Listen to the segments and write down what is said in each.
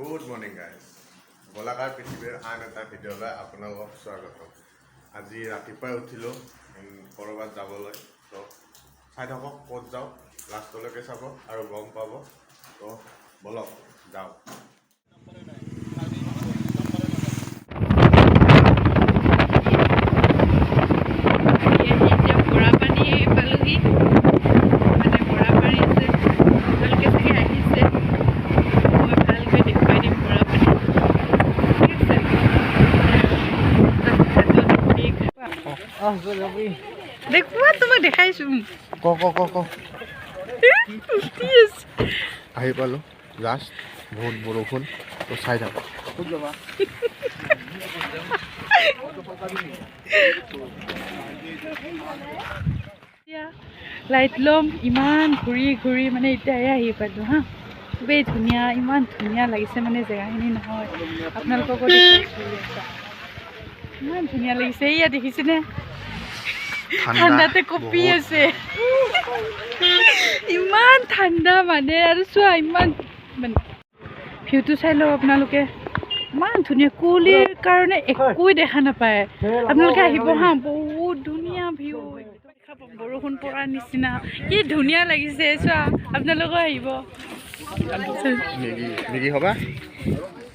Good morning guys গোলাকাৰ পৃথিৱীৰ আন এটা ভিডিঅ'লৈ আপোনালোকক স্বাগতম। আজি ৰাতিপুৱাই উঠিলোঁ ক'ৰবাত যাবলৈ, তো চাই থাকক ক'ত যাওঁ, লাষ্টলৈকে চাব আৰু গম পাব। তো বলক যাওঁ। দেখুৱা তোমাক দেখাইছো আহি পালোঁ লাষ্ট, বহুত বৰষুণ, তো চাই থাকক। লাইট ল'ম ইমান ঘূৰি ঘূৰি মানে এতিয়াহে আহি পালোঁ হা। খুবেই ধুনীয়া, ইমান ধুনীয়া লাগিছে মানে জেগাখিনি নহয়, আপোনালোককো ইমান ধুনীয়া লাগিছে। এয়া দেখিছেনে ঠাণ্ডাতে কঁপি আছে, ইমান ঠাণ্ডা মানে। আৰু চোৱা ইমান মানে ভিউটো চাই লওক আপোনালোকে, ইমান ধুনীয়া। কুঁৱলীৰ কাৰণে একোৱে দেখা নাপায়, আপোনালোকে আহিব হা, বহুত ধুনীয়া ভিউ। বৰষুণ পৰাৰ নিচিনা কি ধুনীয়া লাগিছে, চোৱা আপোনালোকে আহিব। মেগী হ'বা?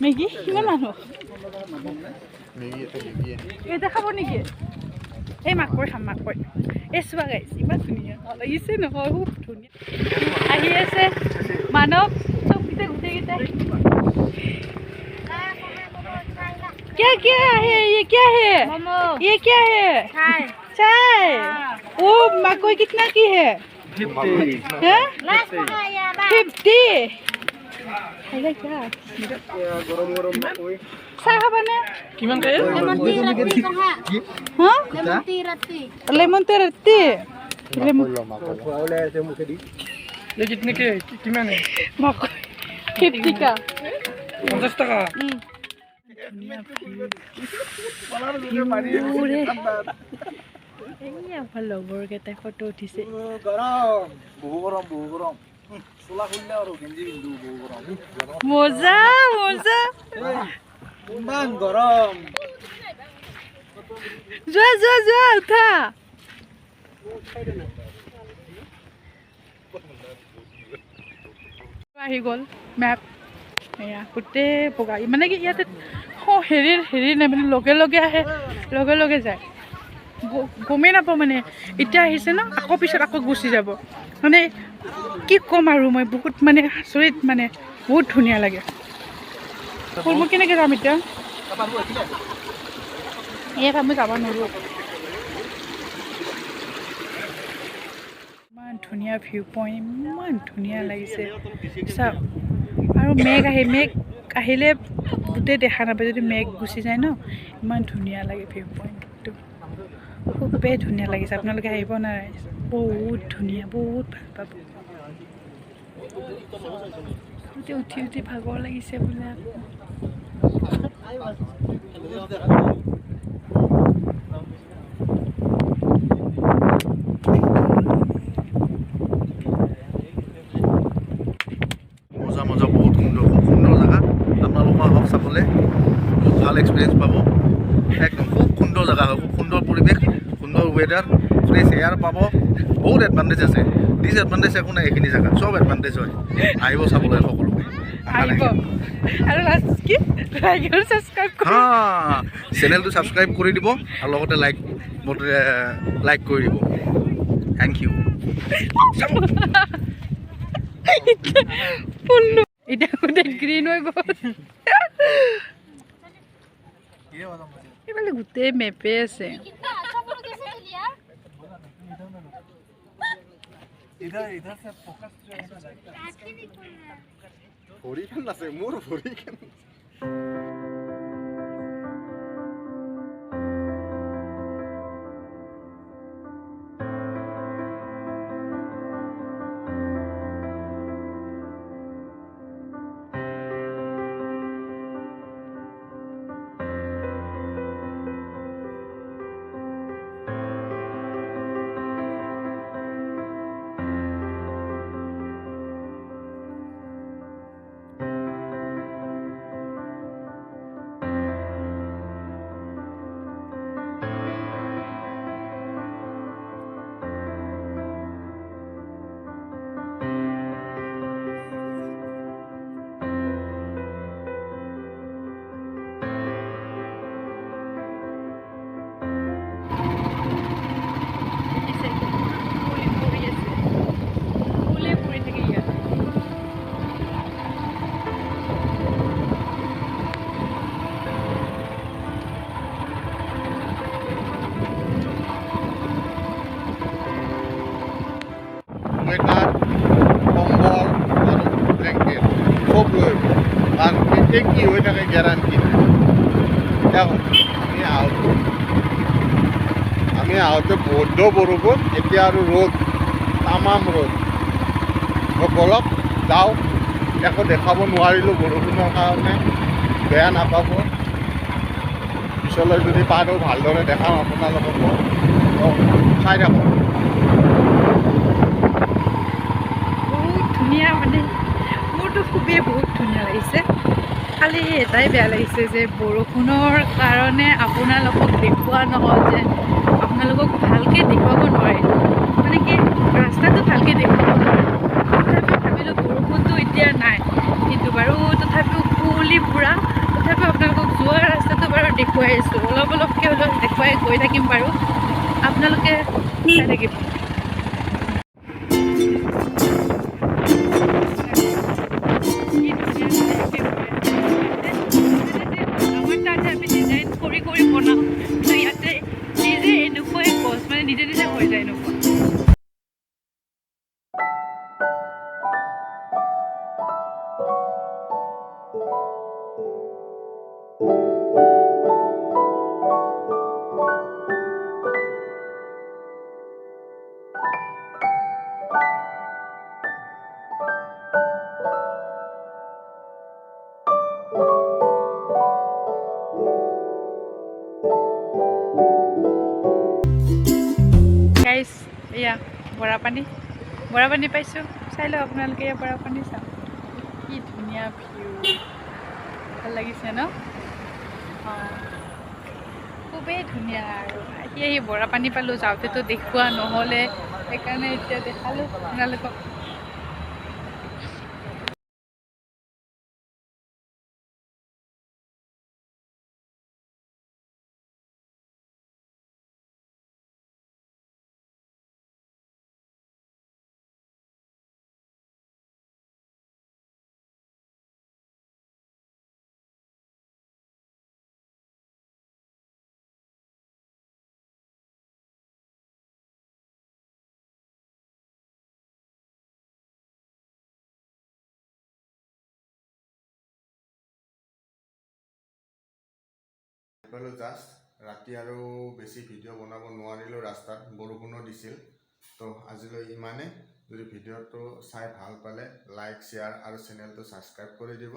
মেগী কিমান মানুহ এতিয়া খাব নেকি? এই মাকৈ খাম, মাকৈ। এই চোৱা গাইছ, ইমান ধুনীয়া লাগিছে নহয়, খুব ধুনীয়া। আহি আছে মানৱ চবকেইটা, গোটেইকেইটাই। क्या क्या है ये, क्या है ये, क्या है चाय? वो मकोई कितना की है? 50। চাহ খাবানে? কিমান কে? লেমন টি ৰাতি। কিতনে কে? কিমান? মকই 50 का। 50 টাকা। লগৰ কেইটাই ফটো উঠিছে। মজা মজা, ইমান গৰম। যোৱা যোৱা যোৱা, উঠা। আহি গ'ল মেপ, এয়া গোটেই বগা। মানে কি ইয়াতে হেৰি নাই, মানে লগে লগে আহে, লগে লগে যায়, গমেই নাপাওঁ মানে। এতিয়া আহিছে ন, আকৌ পিছত আকৌ গুচি যাব। মানে কি ক'ম আৰু মই, বহুত মানে আচৰিত, মানে বহুত ধুনীয়া লাগে। মই কেনেকৈ যাম এতিয়া? ইয়াত আমি যাব নোৱাৰোঁ। ইমান ধুনীয়া ভিউ পইণ্ট, ইমান ধুনীয়া লাগিছে চাওক। আৰু মেঘ আহিলে গোটেই দেখা নাপায়, যদি মেঘ গুচি যায় ন, ইমান ধুনীয়া লাগে ভিউ পইণ্টটো, খুবেই ধুনীয়া লাগিছে। আপোনালোকে আহিব নাই, বহুত ধুনীয়া, বহুত ভাল পাব। উঠি উঠি ভাগৰ লাগিছে বোলে। মজা মজা, বহুত সুন্দৰ, খুব সুন্দৰ জেগা। আপোনালোকৰ আহক চাবলৈ, বহুত ভাল এক্সপিৰিয়েঞ্চ পাব। একদম খুব সুন্দৰ জেগা হয়, খুব সুন্দৰ পৰিৱেশ, সুন্দৰ ৱেডাৰ, ফ্ৰেছ এয়াৰ পাব। বহুত এডভান্টেজ আছে, ডিছএডভান্টেজ একো নাই। এইখিনি জেগা চব এডভান্টেজ হয়, আহিব চাবলৈ সকলোকে। চেনেলটো ছাবস্ক্ৰাইব কৰি দিব আৰু লগতে লাইক কৰি দিব। Thank you. এতিয়া গোটেই গ্ৰীণ হৈ গ'ল, এইফালে গোটেই মেপে আছে। ভৰিখন আছে মোৰ, ভৰিখন। কাৰণ কেতিয়া কি হৈ থাকে গেৰাণ্টি নাই। এতিয়া আমি আহোঁতে বৌদ্ধ বৰষুণ, এতিয়া আৰু ৰ'দ, তামাম ৰ'দ। ব'লক যাওঁ, একো দেখাব নোৱাৰিলোঁ বৰষুণৰ কাৰণে, বেয়া নাপাব। পিছলৈ যদি পাৰোঁ ভালদৰে দেখাম আপোনালোকক। চাই থাকক। বহুত ধুনীয়া, মানে মোৰতো খুবেই বহুত ধুনীয়া লাগিছে। খালি এটাই বেয়া লাগিছে যে বৰষুণৰ কাৰণে আপোনালোকক দেখুওৱা নহ'ল, যে আপোনালোকক ভালকৈ দেখুৱাব নোৱাৰিলোঁ। মানে কি ৰাস্তাটো ভালকৈ দেখুৱাব নোৱাৰিলোঁ। তথাপিও ভাবিলোঁ বৰষুণটো এতিয়া নাই, কিন্তু বাৰু তথাপিও কুঁৱলী পুৰা, তথাপিও আপোনালোকক যোৱা ৰাস্তাটো বাৰু দেখুৱাই আছোঁ। অলপ অলপকৈ হ'লেও দেখুৱাই গৈ থাকিম বাৰু, আপোনালোকে চাই থাকিব। আমাৰ তাতে আমি ডিজাইন কৰি কৰি বনাওঁ, কিন্তু ইয়াতে নিজে এনেকুৱাই গছ, মানে নিজে নিজে হৈ যায় এনেকুৱা। গাইজ, এয়া বৰাপানী পাইছোঁ। চাই লওক আপোনালোকে, এয়া বৰাপানী চাওক, কি ধুনীয়া ভিউ, ভাল লাগিছে ন? অঁ, খুবেই ধুনীয়া। আৰু আহি বৰাপানী পালোঁ, যাওঁতেতো দেখুওৱা নহ'লে, সেইকাৰণে এতিয়া দেখালোঁ আপোনালোকক। জাষ্ট ৰাতি আৰু বেছি ভিডিঅ' বনাব নোৱাৰিলোঁ, ৰাস্তাত বৰষুণো দিছিল। তো আজিলৈ ইমানেই। যদি ভিডিঅ'টো চাই ভাল পালে লাইক, শ্বেয়াৰ আৰু চেনেলটো ছাবস্ক্ৰাইব কৰি দিব।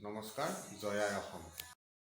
নমস্কাৰ, জয় আই অসম।